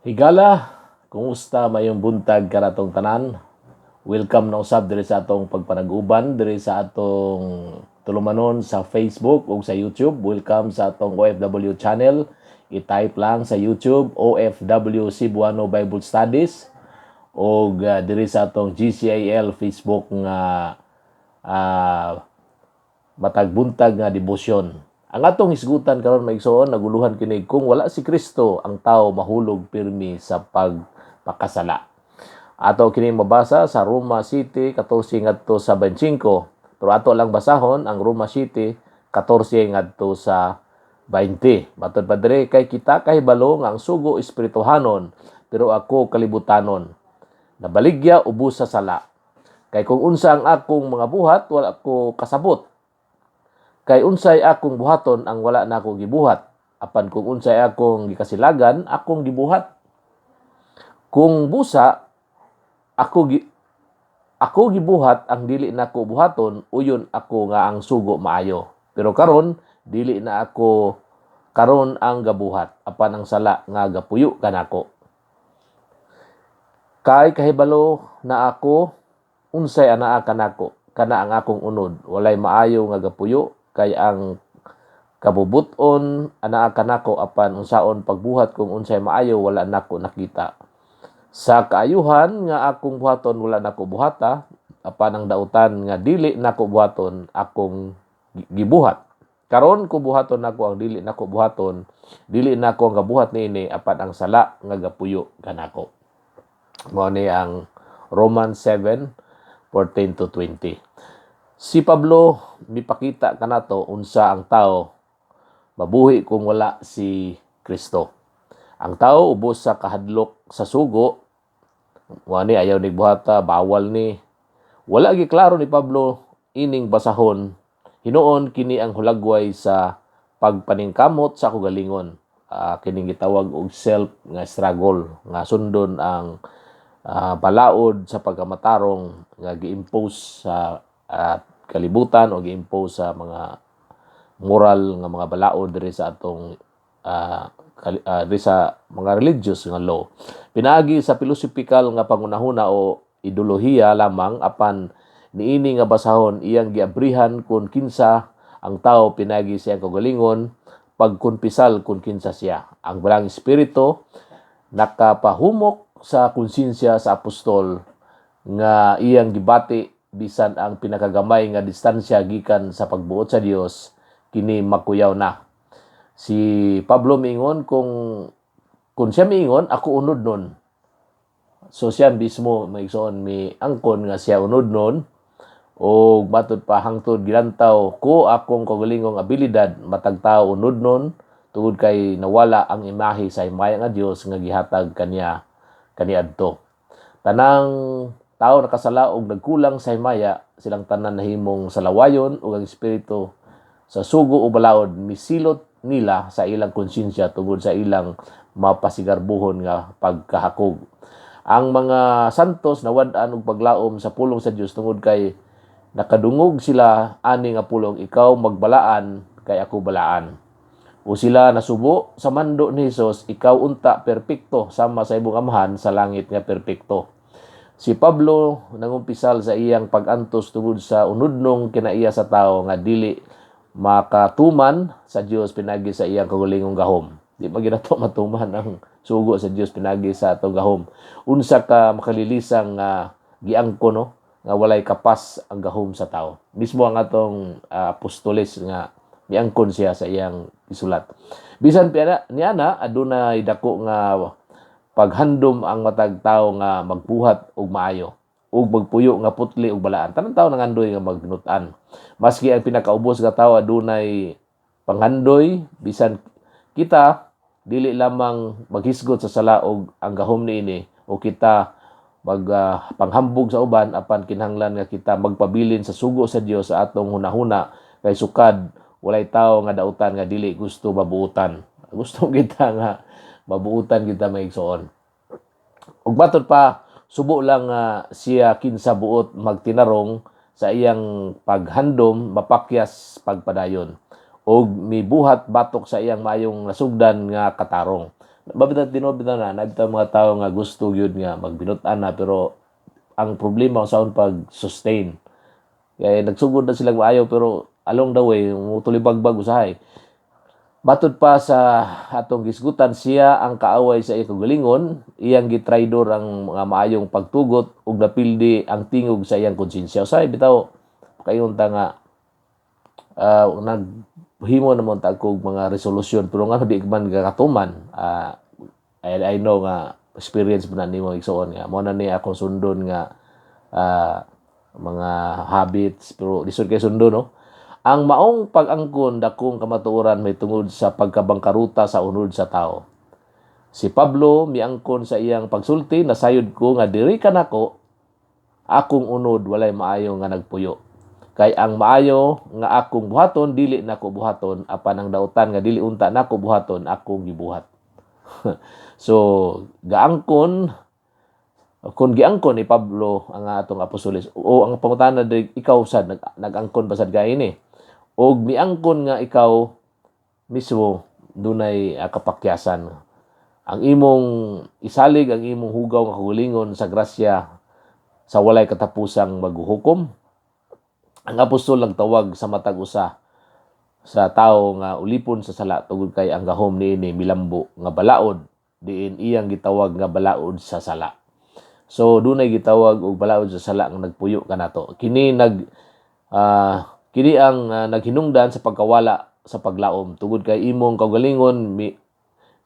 Higala, kumusta mayong buntag karatong tanan? Welcome na usab diri sa atong pagpanag-uban diri sa atong tulumanon sa Facebook o sa YouTube. Welcome sa atong OFW channel. I-type lang sa YouTube OFW Cebuano Bible Studies o diri sa atong GCIL Facebook nga matag buntag nga debosyon. Ang atong hisgutan karon maigsoon naguluhan kini kung wala si Kristo ang tao mahulog pirmi sa pagpakasala. Ato kini mabasa sa Roma City 14 ngadto sa 25. Pero ato lang basahon ang Roma City 14 ngadto sa 20. Matod pa diri kay kita kahibalo nga ang sugo espirituhanon pero ako kalibutanon. Nabaligya ubos sa sala. Kay kung unsa ang akong mga buhat wala ko kasabot. Kay unsay akong buhaton ang wala na ako gibuhat. Apan kung unsay akong gikasilagan, akong gibuhat. Kung busa, ako gibuhat ang dili nako buhaton, uyon ako nga ang sugo maayo. Pero karon dili na ako karon ang gabuhat. Apan ang sala nga gapuyo kanako. Kay kahibalo na ako, unsay anaa kanako, kana ang akong unod. Walay maayo nga gapuyo, kay ang kabubuton anaa kanako apan unsaon pagbuhat kung unsay maayo wala nako nakita. Sa kaayuhan nga akong buhaton wala nako buhata, apan ang dautan nga dili nako buhaton akong gibuhat. Karon ko buhaton nako ang dili nako buhaton, dili nako ang gabuhat niini apan ang sala nga gapuyo kanako. Mao ni ang Romans 7:14 to 20. Si Pablo mipakita kanato unsa ang tao mabuhi kung wala si Kristo. Ang tao ubos sa kahadlok sa sugo, wani ayaw ni buhata, bawal ni. Wala gi klaro ni Pablo ining basahon. Hinuon kini ang hulagway sa pagpaningkamot sa kagalingon. Kining gitawag og self nga struggle nga sundon ang balaod sa pagkamatarong nga gi-impose sa kalibutan o gi-impose sa mga moral nga mga balaod diri sa atong diri sa mga religious nga law. Pinaagi sa philosophical nga pangunahuna o ideolohiya lamang apan niini nga basahon iyang giabrihan kung kinsa ang tao pinagi siya kagalingon pagkunpisal kung kinsa siya. Ang balang espiritu nakapahumok sa konsensya sa apostol nga iyang gibati bisan ang pinakagamay nga distansya gikan sa pagbuot sa Dios kini makuyaw na. Si Pablo miingon kung siya miingon ako unod nun. So siya mismo maigsoon mi angkon nga siya unod nun o matod pa hangtod gilantaw ko akong kagalingong abilidad matag tao unod nun tungod kay nawala ang imahe sa himaya nga Dios nga gihatag kaniadto. Tanang tao nakasala og nagkulang sa himaya, silang tanan nahimong salawayon ug ang espiritu sa sugo o balaod misilot nila sa ilang konsensya tungod sa ilang mapasigarbuhon nga pagkahakog. Ang mga santos nawad-an og paglaom sa pulong sa Dios tungod kay nakadungog sila ani nga pulong ikaw magbalaan kay ako balaan. O sila nasubo sa mando ni Hesus, ikaw unta perpekto sama sa imong amahan sa langit nga perpekto. Si Pablo nangumpisal sa iyang pag-antos tungod sa unudnong kinaiya sa tao nga dili makatuman sa Dios pinagi sa iyang kagulingong gahom. Di pa ginato matuman ang sugo sa Dios pinagi sa atong gahom. Unsa ka makalilisang giangko no nga walay kapas ang gahom sa tao. Mismo ang atong apostoles nga miangkon siya sa iyang isulat. Bisan niana adunay dako nga paghandom ang matag tao nga magbuhat og maayo ug magpuyo nga putli og balaan. Tanang tao nangandoy nga magnutan. Maski ang pinakaubos nga tao adunay panghandoy bisan kita dili lamang maghisgot sa sala og ang gahom niini o kita panghambog sa uban apan kinahanglan nga kita magpabilin sa sugo sa Dios sa atong hunahuna kay sukad walay tao nga dautan nga dili gusto mabuutan. Gusto kita nga mabuutan kita maigsoon. Ug matod pa subo lang siya kinsa buot magtinarong sa iyang paghandom mapakyas pagpadayon og mibuhat batok sa iyang mayong nasugdan nga katarong. Babita na nabita mga tao nga gusto gyud nga magbinutan na, pero ang problema sa pag-sustain. Kaya nagsugod na silang maayo, pero along the way mutulibagbag usahay. Matod pa sa atong gisgutan, siya ang kaaway sa iyang kagalingon, iyang gitraidor ang mga maayong pagtugot ug napildi ang tingog sa iyang konsensya. Usahay bitaw kayon ta nga naghimo namon ta kog mga resolusyon, pero nga di man gakatuman. I know nga experience man nimo igsoon nga mo na ni akong sundon nga mga habits, pero lisod kay sundo, no? Ang maong pag-angkon dakong kamatuoran may tungod sa pagkabangkaruta sa unod sa tao. Si Pablo miangkon sa iyang pagsulti, nasayod ko nga diri kanako akong unod walay maayo nga nagpuyo. Kay ang maayo nga akong buhaton dili nako buhaton, apan ang dautan nga dili unta nako buhaton akong gibuhat. So gaangkon, kung giangkon ni Pablo ang atong apostoles, o ang pangutana diri, ikaw sad nag-angkon ba sad gaini? Og miangkon nga ikaw mismo dunay kapakyasan. Ang imong isalig, ang imong hugaw nga kagalingon sa grasya sa walay katapusang maghuhukom. Ang apostol nagtawag sa matag usa sa tawo nga ulipon sa sala tungod kay ang gahom niini milambo nga balaod, diin iyang gitawag nga balaod sa sala. So dunay gitawag og balaod sa sala nga nagpuyo kanato. Kini ang naghinungdan sa pagkawala sa paglaom tungod kay imong kaugalingon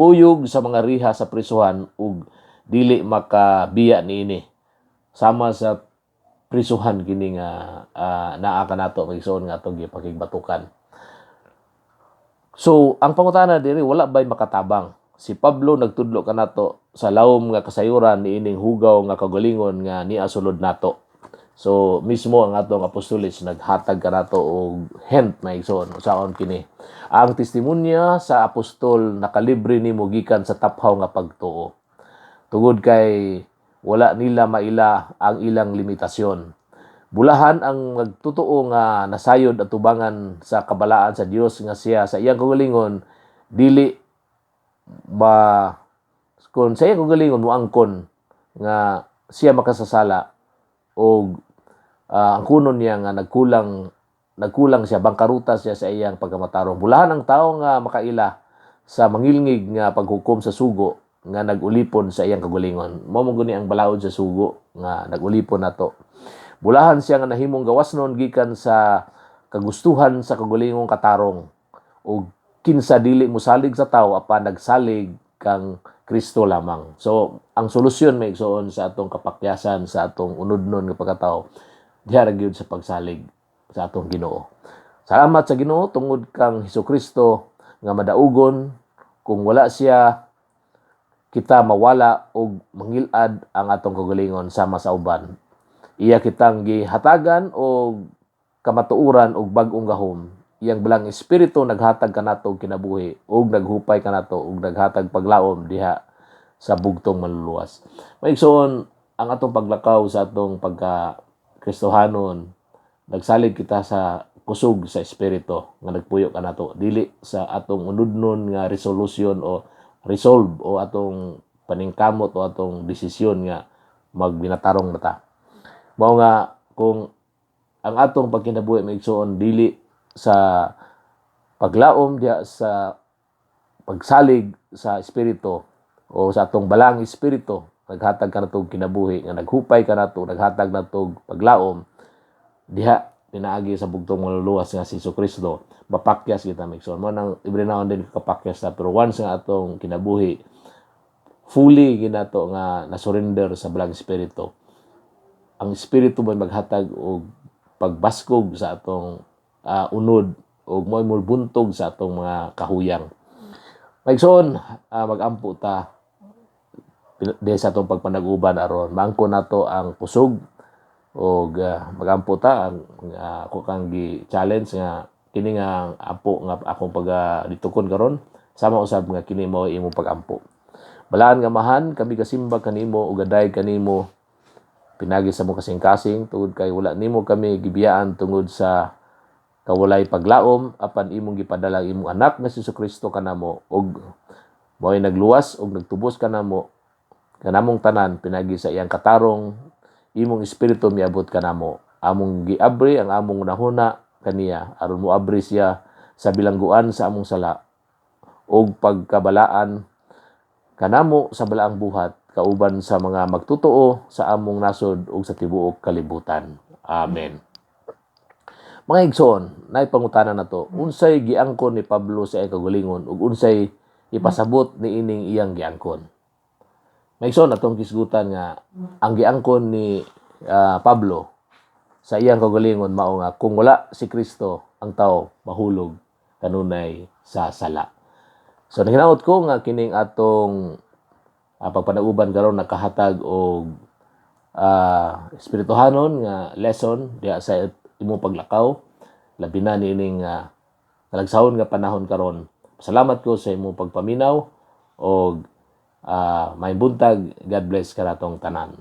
uyog sa mga riha sa prisuhan ug dili makabiya niini. Sama sa prisuhan kini nga naa kanato magigsoon nga atong gipakigbatukan. So ang pangutana diri, wala bay makatabang? Si Pablo nagtudlo kanato sa lawom nga kasayuran niining hugaw nga kaugalingon nga niasulod nato. So mismo ang atong apostoles naghatag kanato og hint na igsoon usaon kini. Ang testimonya sa apostol nakalibre nimo gikan sa taphaw nga pagtuo. Tungod kay wala nila maila ang ilang limitasyon. Bulahan ang nagtotoo nga nasayod at tubangan sa kabalaan sa Dios nga siya sa iyang kaugalingon dili ba kung sa iyang kaugalingon moangkon nga siya makasasala o ang kunon niya nga nagkulang siya, bangkaruta siya sa iyang pagkamatarong. Bulahan ang tao nga makaila sa mangilngig nga paghukom sa sugo nga nagulipon sa iyang kagalingon. Mao mo guni ang balaod sa sugo nga nagulipon nato. Bulahan siya nga nahimong gawasnon gikan sa kagustuhan sa kagulingong katarong o kinsa dili mosalig sa tao apan nagsalig kang Kristo lamang. So ang solusyon may igsoon sa atong kapakyasan sa atong unodnon nga pagkatao diha ra gyud sa pagsalig sa atong Ginoo. Salamat sa Ginoo tungod kang Hesukristo nga madaugon. Kung wala siya, kita mawala og mangilad ang atong kagalingon sama sa uban. Iya kitang gihatagan og kamatuoran og bag-ong gahom. Iyang belang espiritu naghatag kanato og kinabuhi og naghupay kanato og naghatag paglaom diha sa bugtong maluluwas. Maigsoon ang atong paglakaw sa atong pagka-Kristohanon, nagsalig kita sa kusog sa espiritu nga nagpuyo kanato, dili sa atong unudnon nga resolution o resolve o atong paningkamot o atong desisyon nga magbinatarong nata. Mao nga kung ang atong pagkinabuhi maigsoon dili sa paglaom diha sa pagsalig sa espiritu o sa atong balang espiritu, naghatag kanato kinabuhi nga naghupay kanato, naghatag nato paglaom diha pinaagi sa bugtong maluluwas nga si Jesucristo, mapakyas kita maigsoon. Mo nang ibrinawon din kapakyas na, pero once nga atong kinabuhi fully ginato nga na-surrender sa balang espiritu, ang espiritu may maghatag og pagbaskog sa atong unod o mo'y buntog sa atong mga kahuyang. Maigsoon, mag-ampo ta dahil sa atong pagpanag-uban aron maangko nato ang kusog o magampo ta ang ako kang gi-challenge nga kini nga ampo nga akong pag-ditukon karon sama usab nga kini mao imong pag-ampo. Balaan nga mahan kami kasimba kanimo ug gaday kanimo pinagi sa mo kasing-kasing tungod kay wala nimo kami gibiyaan tungod sa kawalay paglaom apan imong gipadala imong anak nga si Jesucristo kanamo og Mo'y nagluwas ug nagtubos kanamong tanan pinagi sa iyang katarong imong espiritu miabot kanamo. Among giabri ang among nahuna kaniya aron moabri siya sa bilangguan sa among sala ug pagkabalaan kanamo sa balaang buhat kauban sa mga magtotoo sa among nasod ug sa tibuok kalibutan. Amen. Mga igsoon, naipangutana na to, unsay giangkon ni Pablo sa iyang kagalingon ug unsay ipasabot ni ining iyang giangkon. Mga igsoon, atong kisgutan nga ang giangkon ni Pablo sa iyang kagalingon mao nga kung wala si Kristo ang tao mahulog kanunay sa sala. So nahinaot ko nga kining atong pagpanauban karon nakahatag og espirituhanon nga lesson diha sa imong paglakaw labi na niining nalagsahon nga panahon karon. Salamat ko sa imong pagpaminaw og may buntag. God bless kanatong tanan.